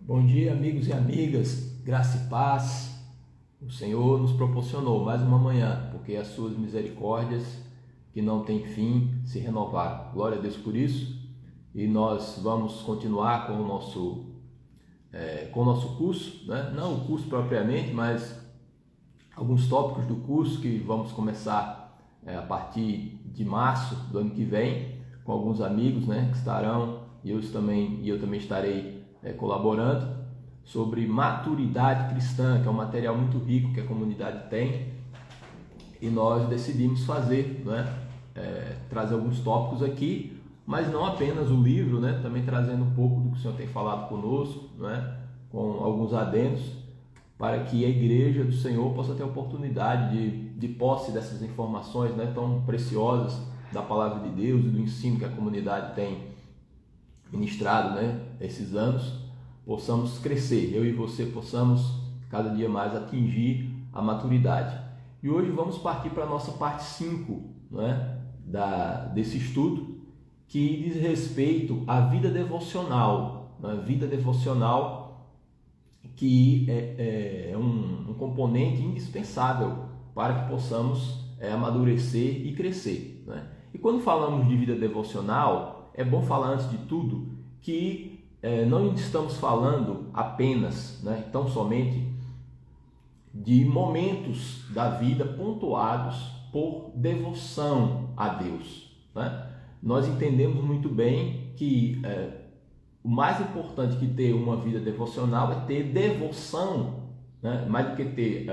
Bom dia, amigos e amigas, graça e paz. O Senhor nos proporcionou mais uma manhã, porque as suas misericórdias, que não têm fim, se renovaram. Glória a Deus por isso. E nós vamos continuar com o nosso curso, né? Não o curso propriamente, mas alguns tópicos do curso que vamos começar a partir de março do ano que vem, com alguns amigos, né, que estarão, e eu também estarei colaborando sobre maturidade cristã, que é um material muito rico que a comunidade tem, e nós decidimos fazer, né, trazer alguns tópicos aqui, mas não apenas o livro, né, também trazendo um pouco do que o Senhor tem falado conosco, né, com alguns adendos, para que a igreja do Senhor possa ter a oportunidade de posse dessas informações, né, tão preciosas da palavra de Deus e do ensino que a comunidade tem ministrado, né, esses anos, possamos crescer, eu e você possamos cada dia mais atingir a maturidade. E hoje vamos partir para a nossa parte 5, né, desse estudo, que diz respeito à vida devocional, né, vida devocional que é um componente indispensável para que possamos amadurecer e crescer, né? E quando falamos de vida devocional, é bom falar antes de tudo que não estamos falando apenas, né, tão somente de momentos da vida pontuados por devoção a Deus, né? Nós entendemos muito bem que o mais importante que ter uma vida devocional é ter devoção, né? Mais do que ter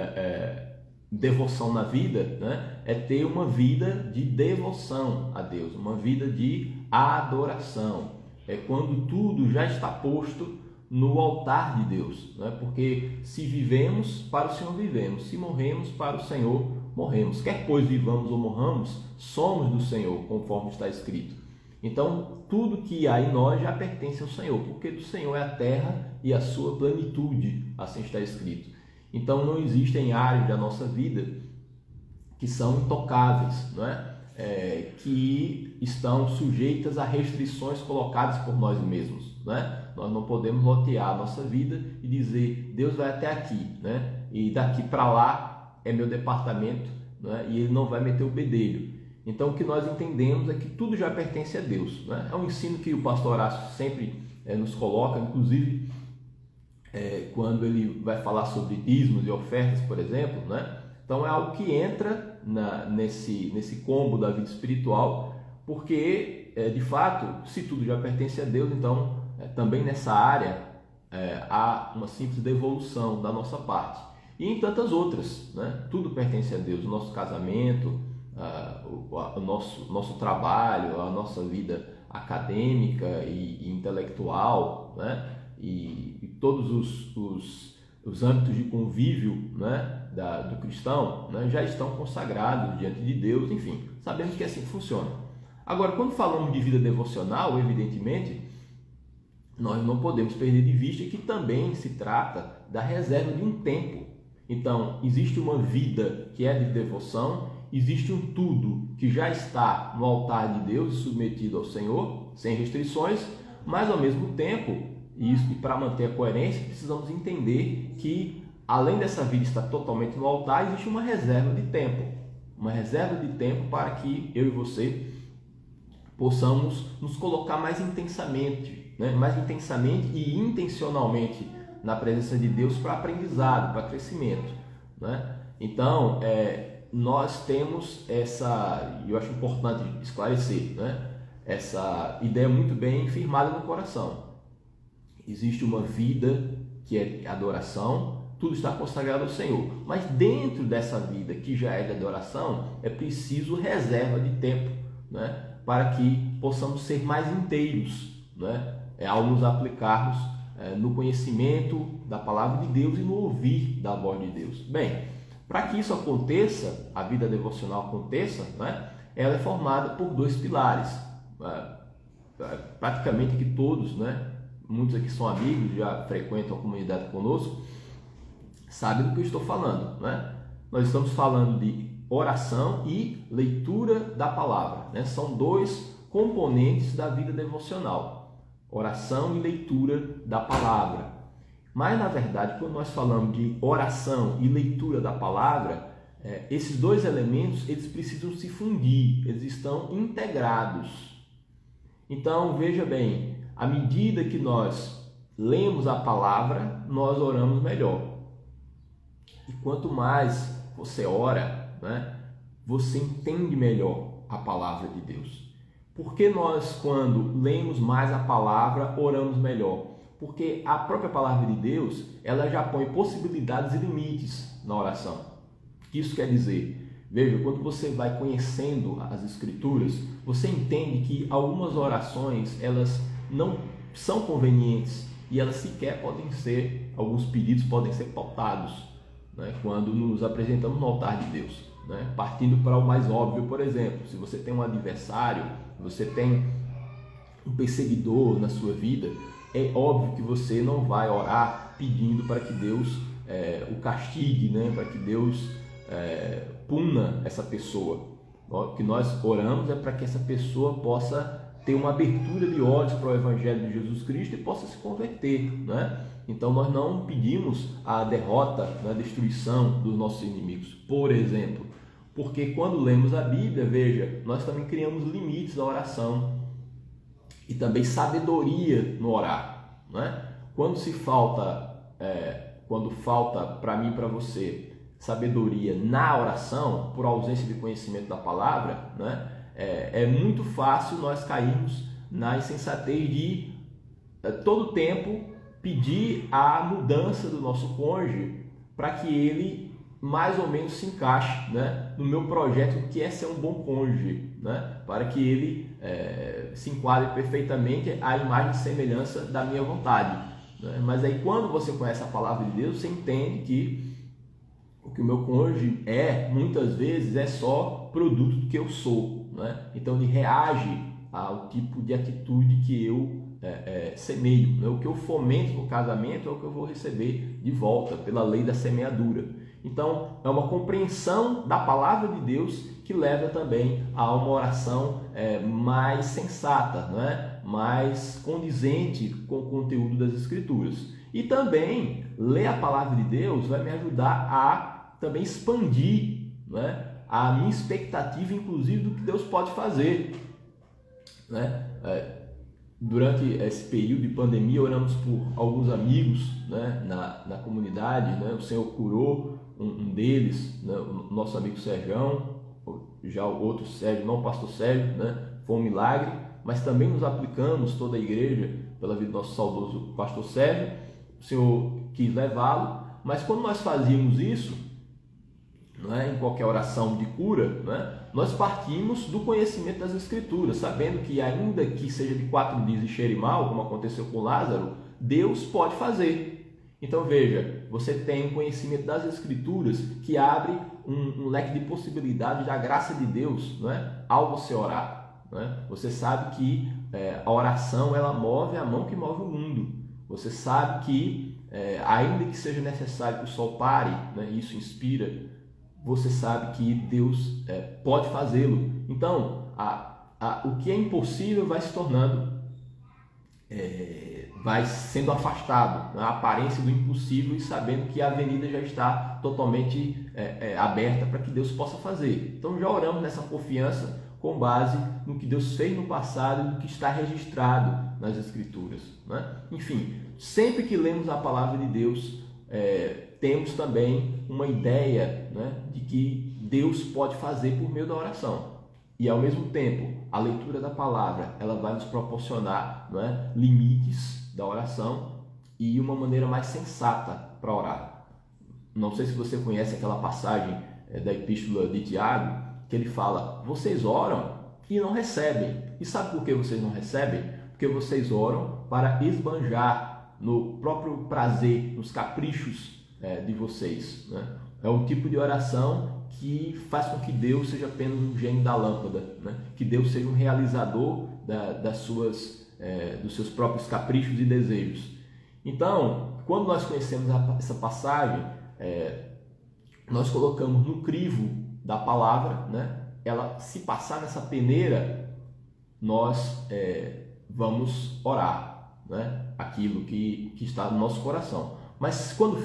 devoção na vida, né? É ter uma vida de devoção a Deus, uma vida de adoração. É quando tudo já está posto no altar de Deus, né? Porque se vivemos, para o Senhor vivemos, se morremos, para o Senhor morremos. Quer pois vivamos ou morramos, somos do Senhor, conforme está escrito. Então, tudo que há em nós já pertence ao Senhor, porque do Senhor é a terra e a sua plenitude, assim está escrito. Então, não existem áreas da nossa vida que são intocáveis, não é? Que estão sujeitas a restrições colocadas por nós mesmos, né? Nós não podemos lotear a nossa vida e dizer, Deus vai até aqui, né? E daqui para lá é meu departamento, né? E Ele não vai meter o bedelho. Então, o que nós entendemos é que tudo já pertence a Deus, né? É um ensino que o pastor Horácio sempre nos coloca, inclusive quando ele vai falar sobre dízimos e ofertas, por exemplo, né? Então, é algo que entra nesse combo da vida espiritual, porque, de fato, se tudo já pertence a Deus, então, também nessa área há uma simples devolução da nossa parte. E em tantas outras, né? Tudo pertence a Deus, o nosso casamento, o nosso trabalho, a nossa vida acadêmica e intelectual, né? E todos os âmbitos de convívio, né, do cristão, né, já estão consagrados diante de Deus, enfim, sabemos que é assim que funciona. Agora, quando falamos de vida devocional, evidentemente, nós não podemos perder de vista que também se trata da reserva de um tempo. Então, existe uma vida que é de devoção, existe um tudo que já está no altar de Deus e submetido ao Senhor, sem restrições, mas ao mesmo tempo, e para manter a coerência, precisamos entender que, além dessa vida estar totalmente no altar, existe uma reserva de tempo para que eu e você possamos nos colocar mais intensamente, né? Mais intensamente e intencionalmente na presença de Deus para aprendizado, para crescimento, né? Então, nós temos eu acho importante esclarecer, né, essa ideia muito bem firmada no coração. Existe uma vida que é adoração, tudo está consagrado ao Senhor, mas dentro dessa vida que já é de adoração, é preciso reserva de tempo, né, para que possamos ser mais inteiros, né, ao nos aplicarmos no conhecimento da palavra de Deus e no ouvir da voz de Deus. Bem, para que isso aconteça, a vida devocional aconteça, né, ela é formada por dois pilares, praticamente que todos, né, muitos aqui são amigos, já frequentam a comunidade conosco, sabem do que eu estou falando, né? Nós estamos falando de oração e leitura da palavra, né? São dois componentes da vida devocional, oração e leitura da palavra. Mas, na verdade, quando nós falamos de oração e leitura da palavra, esses dois elementos eles precisam se fundir, eles estão integrados. Então, veja bem, à medida que nós lemos a palavra, nós oramos melhor. E quanto mais você ora, né, você entende melhor a palavra de Deus. Por que nós, quando lemos mais a palavra, oramos melhor? Porque a própria palavra de Deus, ela já põe possibilidades e limites na oração. O que isso quer dizer? Veja, quando você vai conhecendo as Escrituras, você entende que algumas orações, elas não são convenientes e elas sequer podem ser, alguns pedidos podem ser pautados, né, quando nos apresentamos no altar de Deus, né? Partindo para o mais óbvio, por exemplo, se você tem um adversário, você tem um perseguidor na sua vida, é óbvio que você não vai orar pedindo para que Deus o castigue, né? Para que Deus puna essa pessoa. O que nós oramos é para que essa pessoa possa ter uma abertura de olhos para o Evangelho de Jesus Cristo e possa se converter, né? Então nós não pedimos a derrota, a destruição dos nossos inimigos, por exemplo, porque quando lemos a Bíblia, veja, nós também criamos limites à oração e também sabedoria no orar, né? Quando falta para mim e para você sabedoria na oração, por ausência de conhecimento da palavra, né? É muito fácil nós cairmos na insensatez de todo tempo pedir a mudança do nosso cônjuge para que ele mais ou menos se encaixe, né, no meu projeto que é ser um bom cônjuge, né, para que ele se enquadre perfeitamente à imagem e semelhança da minha vontade, né? Mas aí quando você conhece a palavra de Deus, você entende que o que o meu cônjuge muitas vezes é só produto do que eu sou, né? Então ele reage ao tipo de atitude que eu semeio, né? O que eu fomento no casamento é o que eu vou receber de volta pela lei da semeadura. Então é uma compreensão da palavra de Deus que leva também a uma oração mais sensata, né? Mais condizente com o conteúdo das Escrituras. E também ler a palavra de Deus vai me ajudar a também expandir, né, a minha expectativa, inclusive, do que Deus pode fazer, né? Durante esse período de pandemia, oramos por alguns amigos, né, na comunidade, né? O Senhor curou um deles, né, o nosso amigo Sérgio, já o outro Sérgio, não o pastor Sérgio, né? Foi um milagre, mas também nos aplicamos, toda a igreja, pela vida do nosso saudoso pastor Sérgio. O Senhor quis levá-lo, mas quando nós fazíamos isso, em qualquer oração de cura, nós partimos do conhecimento das Escrituras, sabendo que ainda que seja de 4 dias e cheire mal, como aconteceu com Lázaro, Deus pode fazer. Então veja, você tem um conhecimento das Escrituras que abre um leque de possibilidades da graça de Deus, ao você orar. Você sabe que a oração ela move a mão que move o mundo. Você sabe que ainda que seja necessário que o sol pare, isso inspira, você sabe que Deus pode fazê-lo. Então, o que é impossível vai se tornando, vai sendo afastado, a aparência do impossível, e sabendo que a avenida já está totalmente aberta para que Deus possa fazer. Então, já oramos nessa confiança com base no que Deus fez no passado e no que está registrado nas Escrituras, Enfim, sempre que lemos a palavra de Deus, temos também uma ideia, de que Deus pode fazer por meio da oração. E ao mesmo tempo, a leitura da palavra ela vai nos proporcionar limites da oração e uma maneira mais sensata para orar. Não sei se você conhece aquela passagem da Epístola de Tiago, que ele fala: vocês oram e não recebem. E sabe por que vocês não recebem? Porque vocês oram para esbanjar no próprio prazer, nos caprichos de vocês, É um tipo de oração que faz com que Deus seja apenas um gênio da lâmpada, Que Deus seja um realizador dos seus próprios caprichos e desejos. Então, quando nós conhecemos essa passagem, nós colocamos no crivo da palavra, ela se passar nessa peneira, nós vamos orar, aquilo que está no nosso coração. Mas quando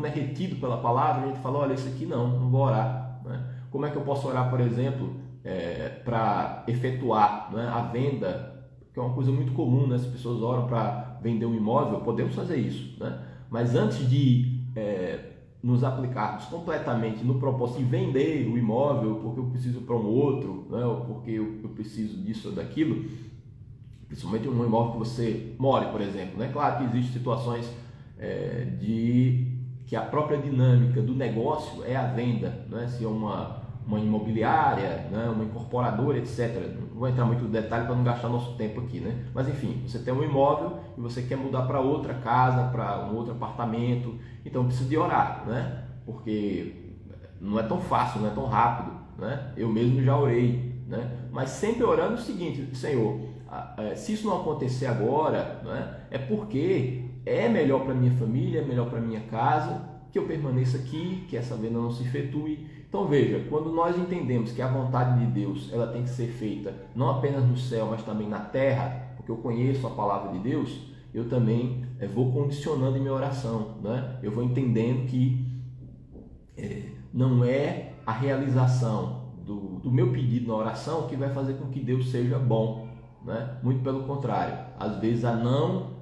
é retido pela palavra, a gente fala, olha, isso aqui não vou orar. Né? Como é que eu posso orar, por exemplo, para efetuar, né, a venda, que é uma coisa muito comum, né? As pessoas oram para vender um imóvel, podemos fazer isso, né? Mas antes de nos aplicarmos completamente no propósito de vender o imóvel porque eu preciso para um outro, né? Ou porque eu preciso disso ou daquilo, principalmente um imóvel que você more, por exemplo, né? Claro que existem situações de que a própria dinâmica do negócio é a venda, né? Se é uma imobiliária, né? Uma incorporadora, etc. Não vou entrar muito no detalhe para não gastar nosso tempo aqui, né? Mas enfim, você tem um imóvel e você quer mudar para outra casa, para um outro apartamento, então precisa de orar, né? Porque não é tão fácil, não é tão rápido, né? Eu mesmo já orei, né? Mas sempre orando o seguinte: Senhor, se isso não acontecer agora, né? É porque é melhor para minha família, é melhor para minha casa que eu permaneça aqui, que essa venda não se efetue. Então veja, quando nós entendemos que a vontade de Deus ela tem que ser feita não apenas no céu, mas também na terra, porque eu conheço a palavra de Deus, eu também vou condicionando em minha oração, né? Eu vou entendendo que não é a realização do meu pedido na oração que vai fazer com que Deus seja bom, né? Muito pelo contrário, às vezes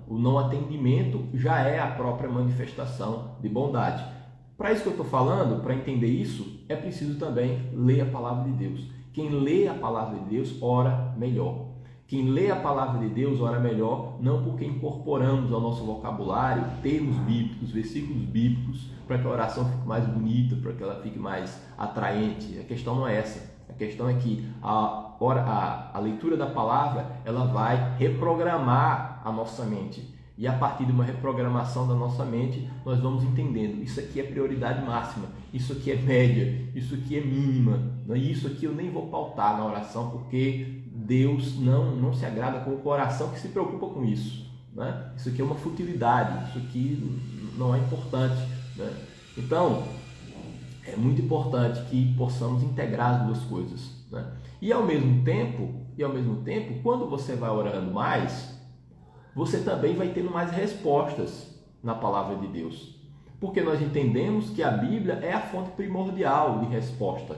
o não atendimento já é a própria manifestação de bondade. Para isso que eu estou falando, para entender isso, é preciso também ler a palavra de Deus. Quem lê a palavra de Deus, ora melhor. Quem lê a palavra de Deus, ora melhor, não porque incorporamos ao nosso vocabulário termos bíblicos, versículos bíblicos, para que a oração fique mais bonita, para que ela fique mais atraente. A questão não é essa. A questão é que a leitura da palavra, ela vai reprogramar a nossa mente. E a partir de uma reprogramação da nossa mente, nós vamos entendendo, isso aqui é prioridade máxima, isso aqui é média, isso aqui é mínima, isso aqui eu nem vou pautar na oração, porque Deus não se agrada com o coração que se preocupa com isso, né? Isso aqui é uma futilidade, isso aqui não é importante, né? Então, é muito importante que possamos integrar as duas coisas, né? E ao mesmo tempo, quando você vai orando mais, você também vai tendo mais respostas na palavra de Deus. Porque nós entendemos que a Bíblia é a fonte primordial de resposta,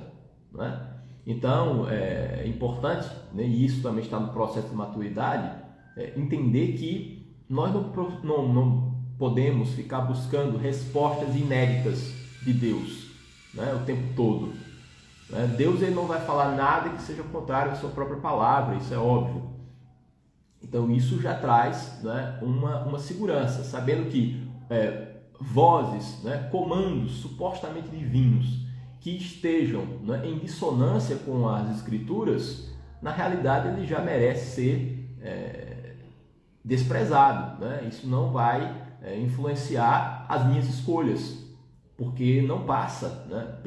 né? Então, é importante, né, e isso também está no processo de maturidade, entender que nós não podemos ficar buscando respostas inéditas de Deus, né, o tempo todo. Né? Deus ele não vai falar nada que seja contrário à sua própria palavra, isso é óbvio. Então isso já traz, né, uma segurança, sabendo que vozes, né, comandos supostamente divinos que estejam, né, em dissonância com as Escrituras, na realidade ele já merece ser desprezado, né? Isso não vai influenciar as minhas escolhas, porque não passa, né,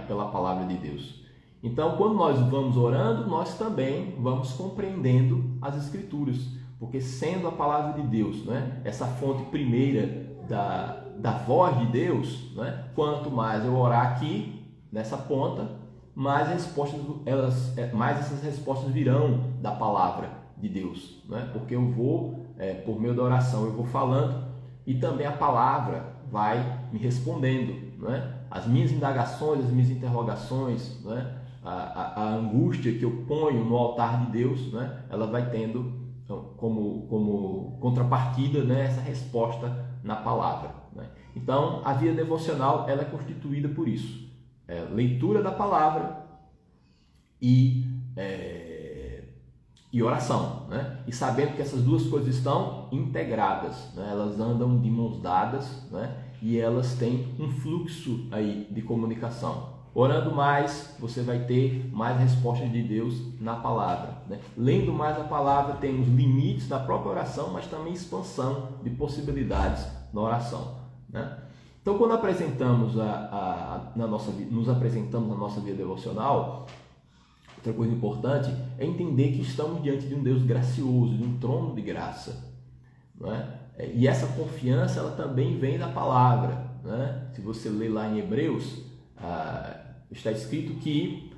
pela palavra de Deus. Então, quando nós vamos orando, nós também vamos compreendendo as Escrituras, porque sendo a palavra de Deus, né, essa fonte primeira da voz de Deus, né, quanto mais eu orar aqui, nessa ponta, mais essas respostas virão da palavra de Deus, né, porque eu vou, por meio da oração, eu vou falando e também a palavra vai me respondendo, né, as minhas indagações, as minhas interrogações, né, a angústia que eu ponho no altar de Deus, né, ela vai tendo como contrapartida, né, essa resposta na palavra, né? Então, a vida devocional ela é constituída por isso. Leitura da palavra e oração, né? E sabendo que essas duas coisas estão integradas, né? Elas andam de mãos dadas, né? E elas têm um fluxo aí de comunicação. Orando mais, você vai ter mais respostas de Deus na palavra, né? Lendo mais a palavra, tem os limites da própria oração, mas também expansão de possibilidades na oração, né? Então, quando apresentamos nos apresentamos na nossa vida devocional, outra coisa importante é entender que estamos diante de um Deus gracioso, de um trono de graça, né? E essa confiança ela também vem da palavra, né? Se você ler lá em Hebreus, está escrito que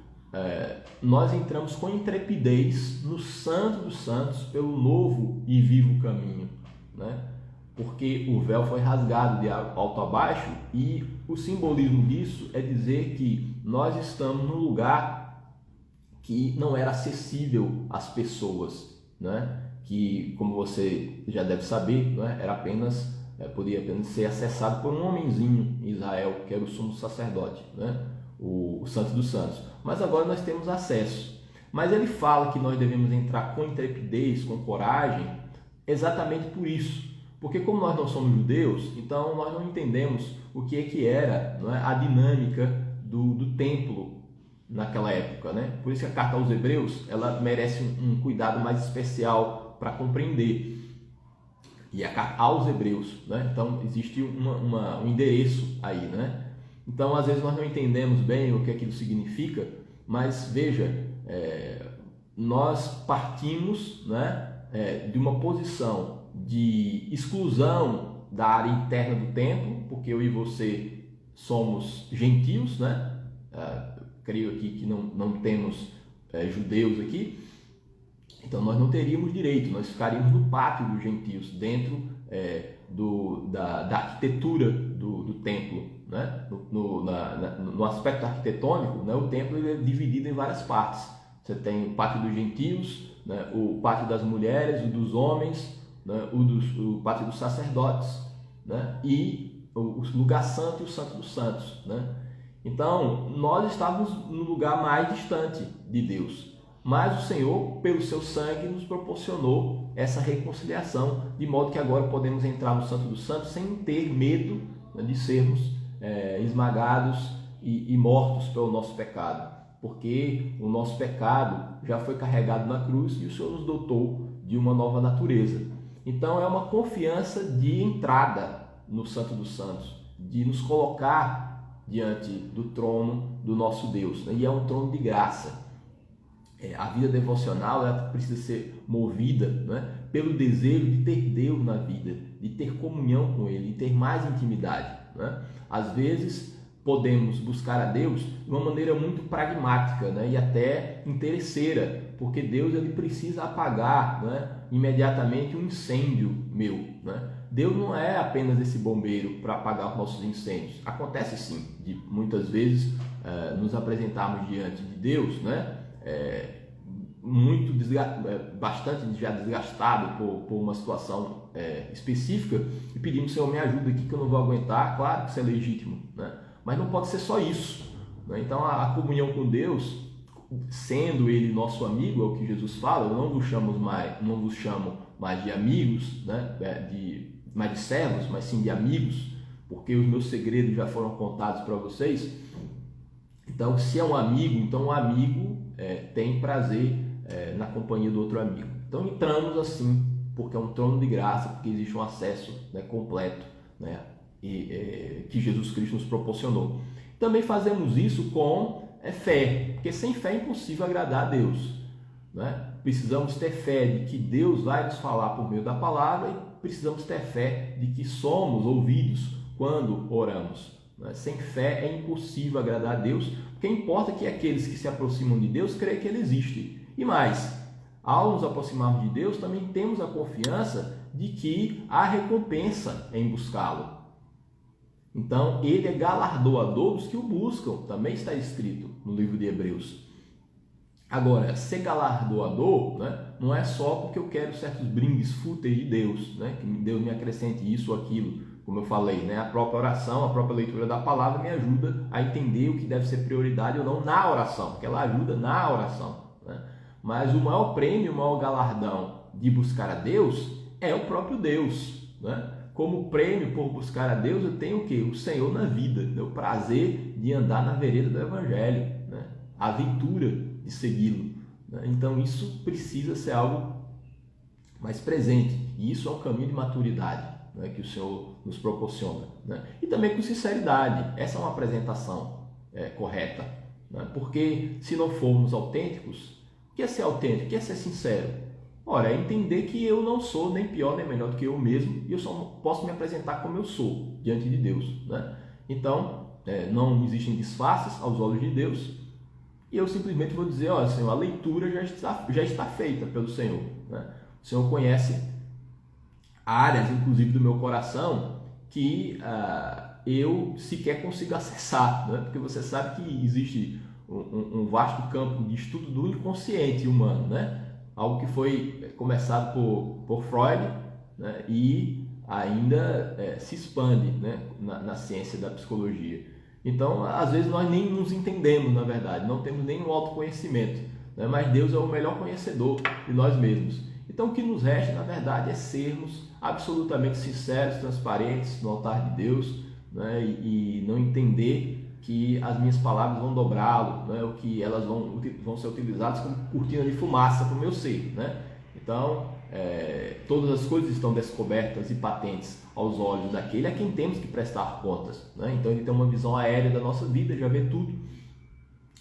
nós entramos com intrepidez no Santo dos Santos pelo novo e vivo caminho, né? porque o véu foi rasgado de alto a baixo, e o simbolismo disso é dizer que nós estamos num lugar que não era acessível às pessoas, né? Que, como você já deve saber, né? Podia apenas ser acessado por um homenzinho em Israel, que era o sumo sacerdote, né? O Santo dos Santos. Mas agora nós temos acesso. Mas ele fala que nós devemos entrar com intrepidez, com coragem, exatamente por isso. Porque como nós não somos judeus, então nós não entendemos o que era, não é, a dinâmica do templo naquela época, né? Por isso que a carta aos Hebreus ela merece um cuidado mais especial para compreender. E a carta aos Hebreus, né? Então existe um endereço aí, né? Então às vezes nós não entendemos bem o que aquilo significa, mas veja, nós partimos, né, de uma posição de exclusão da área interna do templo, porque eu e você somos gentios, né? Creio aqui que não temos judeus aqui, então nós não teríamos direito, nós ficaríamos no pátio dos gentios, dentro da arquitetura do templo, né? No aspecto arquitetônico, né? O templo ele é dividido em várias partes. Você tem o pátio dos gentios, né? O pátio das mulheres, o dos homens, né? O pátio dos sacerdotes, né? E o lugar santo e o santo dos santos, né? Então, nós estávamos no lugar mais distante de Deus, mas o Senhor, pelo seu sangue, nos proporcionou essa reconciliação, de modo que agora podemos entrar no Santo dos Santos sem ter medo, né, de sermos esmagados e mortos pelo nosso pecado, porque o nosso pecado já foi carregado na cruz e o Senhor nos dotou de uma nova natureza. Então, é uma confiança de entrada no Santo dos Santos, de nos colocar diante do trono do nosso Deus, né? E é um trono de graça. A vida devocional ela precisa ser movida, né, pelo desejo de ter Deus na vida, de ter comunhão com Ele, de ter mais intimidade, né? Às vezes podemos buscar a Deus de uma maneira muito pragmática, né, e até interesseira, porque Deus ele precisa apagar, né, imediatamente um incêndio meu, né? Deus não é apenas esse bombeiro para apagar os nossos incêndios. Acontece sim, de muitas vezes nos apresentarmos diante de Deus, né? Bastante já desgastado por uma situação específica, e pedimos: Senhor, me ajuda aqui que eu não vou aguentar. Claro que isso é legítimo, né? Mas não pode ser só isso, né? Então a comunhão com Deus, sendo Ele nosso amigo, é o que Jesus fala: eu não vos chamo mais de amigos, né? Mais de servos, mas sim de amigos, porque os meus segredos já foram contados para vocês. Então, se é um amigo, então um amigo tem prazer na companhia do outro amigo. Então entramos assim, porque é um trono de graça, porque existe um acesso, né, completo, né, que Jesus Cristo nos proporcionou. Também fazemos isso com fé, porque sem fé é impossível agradar a Deus, né? Precisamos ter fé de que Deus vai nos falar por meio da palavra, e precisamos ter fé de que somos ouvidos quando oramos, né? Sem fé é impossível agradar a Deus, porque importa que aqueles que se aproximam de Deus creem que Ele existe. E mais, ao nos aproximarmos de Deus, também temos a confiança de que há recompensa em buscá-lo. Então, Ele é galardoador dos que o buscam, também está escrito no livro de Hebreus. Agora, ser galardoador, né, não é só porque eu quero certos brindes fúteis de Deus, né, que Deus me acrescente isso ou aquilo. Como eu falei, né, a própria oração, a própria leitura da palavra me ajuda a entender o que deve ser prioridade ou não na oração, porque ela ajuda na oração, né? Mas o maior prêmio, o maior galardão de buscar a Deus é o próprio Deus, né? Como prêmio por buscar a Deus, eu tenho o quê? O Senhor na vida, né? O prazer de andar na vereda do Evangelho, né? A aventura de segui-lo, né? Então isso precisa ser algo mais presente, e isso é um caminho de maturidade, né, que o Senhor nos proporciona, né? E também com sinceridade. Essa é uma apresentação correta, né? Porque se não formos autênticos, o que é ser autêntico? O que é ser sincero? Ora, é entender que eu não sou nem pior nem melhor do que eu mesmo, e eu só posso me apresentar como eu sou diante de Deus, né? Então, não existem disfarces aos olhos de Deus, e eu simplesmente vou dizer: olha, Senhor, a leitura já está feita pelo Senhor, né? O Senhor conhece áreas, inclusive do meu coração, que eu sequer consigo acessar, né? Porque você sabe que existe um vasto campo de estudo do inconsciente humano, né? Algo que foi começado por Freud, né? E ainda se expande, né? na ciência da psicologia. Então, às vezes nós nem nos entendemos, na verdade, não temos nenhum autoconhecimento, né? Mas Deus é o melhor conhecedor de nós mesmos. Então, o que nos resta, na verdade, é sermos absolutamente sinceros, transparentes no altar de Deus, né? E não entender que as minhas palavras vão dobrá-lo, né? Ou que elas vão ser utilizadas como cortina de fumaça para o meu ser, né? Então, todas as coisas estão descobertas e patentes aos olhos daquele a quem temos que prestar contas, né? Então, ele tem uma visão aérea da nossa vida, já vê tudo.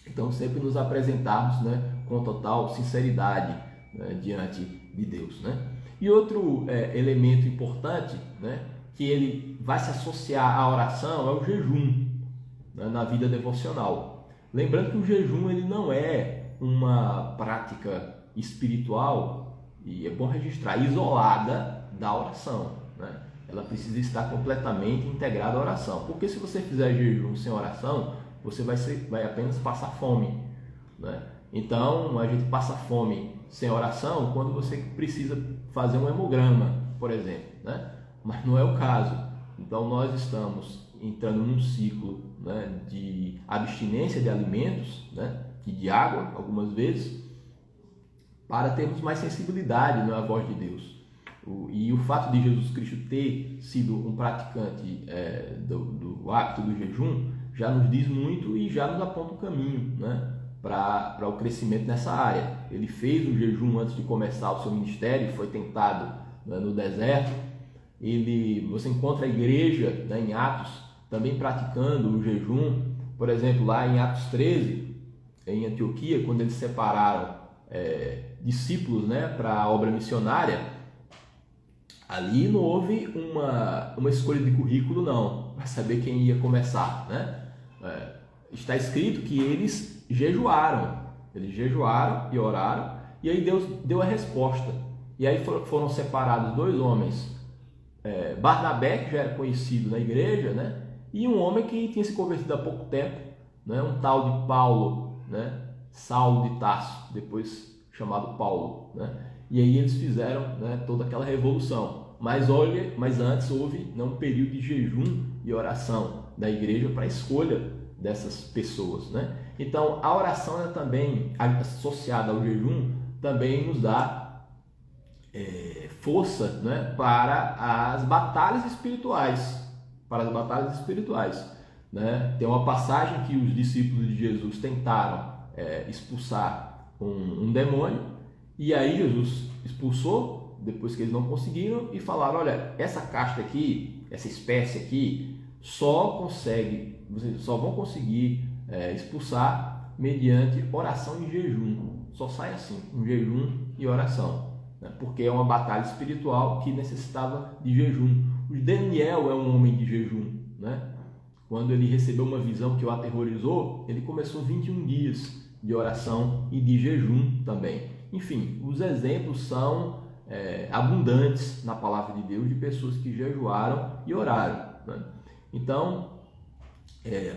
Então, sempre nos apresentarmos, né, com total sinceridade, né, diante de Deus, né? E outro elemento importante, né, que ele vai se associar à oração é o jejum, né, na vida devocional. Lembrando que o jejum ele não é uma prática espiritual, e é bom registrar, isolada da oração, né? Ela precisa estar completamente integrada à oração, porque se você fizer jejum sem oração, você vai apenas passar fome, né? Então, a gente passa fome sem oração quando você precisa fazer um hemograma, por exemplo, né? Mas não é o caso. Então, nós estamos entrando num ciclo, né, de abstinência de alimentos, né, e de água, algumas vezes, para termos mais sensibilidade, né, à voz de Deus. E o fato de Jesus Cristo ter sido um praticante do hábito do jejum já nos diz muito e já nos aponta o caminho, né, para o crescimento nessa área. Ele fez o jejum antes de começar o seu ministério, foi tentado, né, no deserto. Você encontra a igreja, né, em Atos também praticando o jejum. Por exemplo, lá em Atos 13, em Antioquia, quando eles separaram discípulos, né, para a obra missionária, ali não houve uma escolha de currículo não, para saber quem ia começar, né? Está escrito que eles jejuaram e oraram, e aí Deus deu a resposta. E aí foram separados 2 homens, Barnabé, que já era conhecido na igreja, né? E um homem que tinha se convertido há pouco tempo, né? Um tal de Paulo, né? Saulo de Tarso, depois chamado Paulo, né? E aí eles fizeram, né, toda aquela revolução. Mas antes houve, né, um período de jejum e oração da igreja para a escolha dessas pessoas, né? Então a oração é também associada ao jejum, também nos dá força, né, para as batalhas espirituais, né? Tem uma passagem que os discípulos de Jesus tentaram expulsar um demônio, e aí Jesus expulsou, depois que eles não conseguiram, e falaram: olha, essa casta aqui, essa espécie aqui, vocês só vão conseguir expulsar mediante oração e jejum. Só sai assim, um jejum e oração, né? Porque é uma batalha espiritual que necessitava de jejum. O Daniel é um homem de jejum, né? Quando ele recebeu uma visão que o aterrorizou, ele começou 21 dias de oração e de jejum também. Enfim, os exemplos são abundantes na palavra de Deus de pessoas que jejuaram e oraram, né? Então,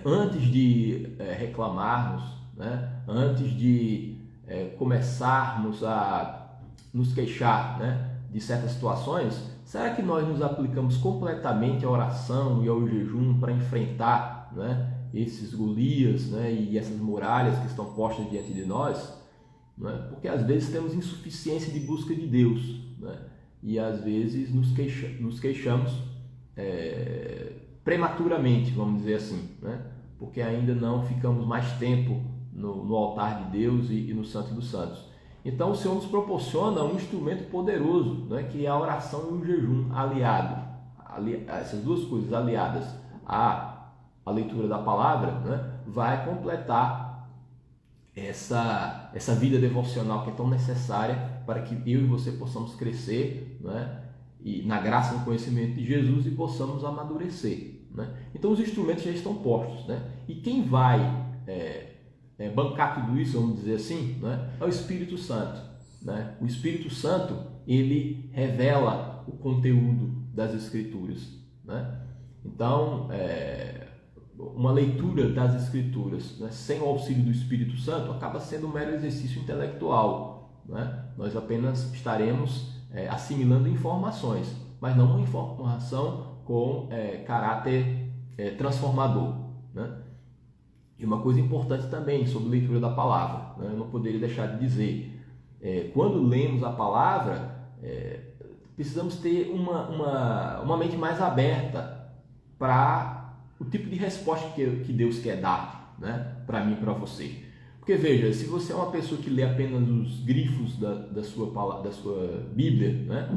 antes de reclamarmos, né? Antes de começarmos a nos queixar, né, de certas situações, será que nós nos aplicamos completamente à oração e ao jejum para enfrentar, né, esses Golias, né, e essas muralhas que estão postas diante de nós? Né? Porque às vezes temos insuficiência de busca de Deus, né? E às vezes nos queixamos prematuramente, vamos dizer assim, né? Porque ainda não ficamos mais tempo no altar de Deus e no Santo dos Santos. Então o Senhor nos proporciona um instrumento poderoso, né, que é a oração e o jejum essas duas coisas aliadas à leitura da palavra, né, vai completar essa vida devocional que é tão necessária para que eu e você possamos crescer, né, e na graça e no conhecimento de Jesus, e possamos amadurecer, né? Então os instrumentos já estão postos, né? E quem vai bancar tudo isso, vamos dizer assim, né, é o Espírito Santo, né? O Espírito Santo, ele revela o conteúdo das Escrituras, né? Então, uma leitura das Escrituras, né, sem o auxílio do Espírito Santo acaba sendo um mero exercício intelectual, né? Nós apenas estaremos assimilando informações, mas não uma informação com caráter transformador, né? E uma coisa importante também sobre leitura da palavra, né? Eu não poderia deixar de dizer, quando lemos a palavra, precisamos ter uma mente mais aberta para o tipo de resposta que Deus quer dar, né? Para mim e para você. Porque veja, se você é uma pessoa que lê apenas os grifos da sua Bíblia, né?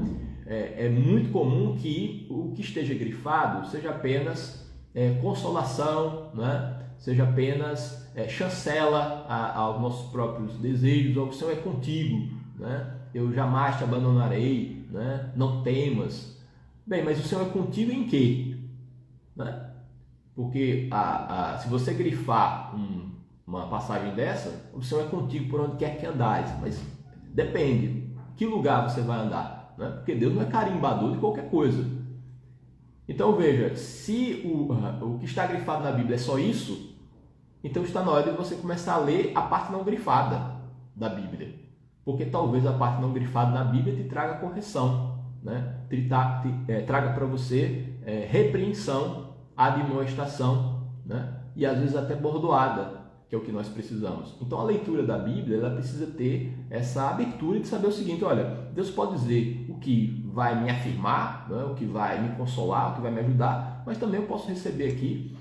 É muito comum que o que esteja grifado seja apenas consolação, né? Seja apenas chancela aos nossos próprios desejos, ou o Senhor é contigo, né? Eu jamais te abandonarei, né? Não temas. Bem, mas o Senhor é contigo em quê? Né? Porque se você grifar uma passagem dessa, o Senhor é contigo por onde quer que andares, mas depende, que lugar você vai andar, né? Porque Deus não é carimbador de qualquer coisa. Então veja, se o que está grifado na Bíblia é só isso, então está na hora de você começar a ler a parte não grifada da Bíblia, porque talvez a parte não grifada na Bíblia te traga correção, né? Traga para você repreensão, admoestação, né? E às vezes até bordoada, que é o que nós precisamos. Então a leitura da Bíblia, ela precisa ter essa abertura de saber o seguinte: olha, Deus pode dizer o que vai me afirmar, não é? O que vai me consolar, o que vai me ajudar, mas também eu posso receber aqui,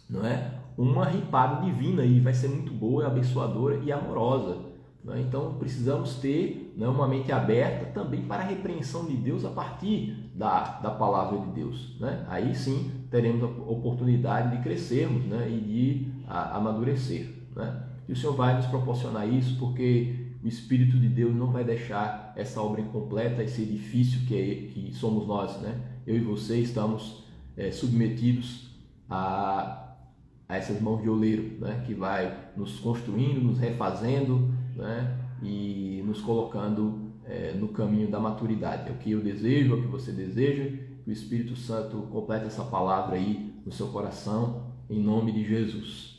não é? Uma ripada divina, e vai ser muito boa, abençoadora e amorosa, não é? Então precisamos ter, não é, uma mente aberta também para a repreensão de Deus a partir da palavra de Deus, né? Aí sim teremos a oportunidade de crescermos, né? E de amadurecer, né? E o Senhor vai nos proporcionar isso, porque o Espírito de Deus não vai deixar essa obra incompleta, esse edifício que somos nós, né? Eu e você estamos submetidos a essas mãos de oleiro, né? Que vai nos construindo, nos refazendo, né? E nos colocando no caminho da maturidade. É o que eu desejo, é o que você deseja, que o Espírito Santo complete essa palavra aí no seu coração, em nome de Jesus.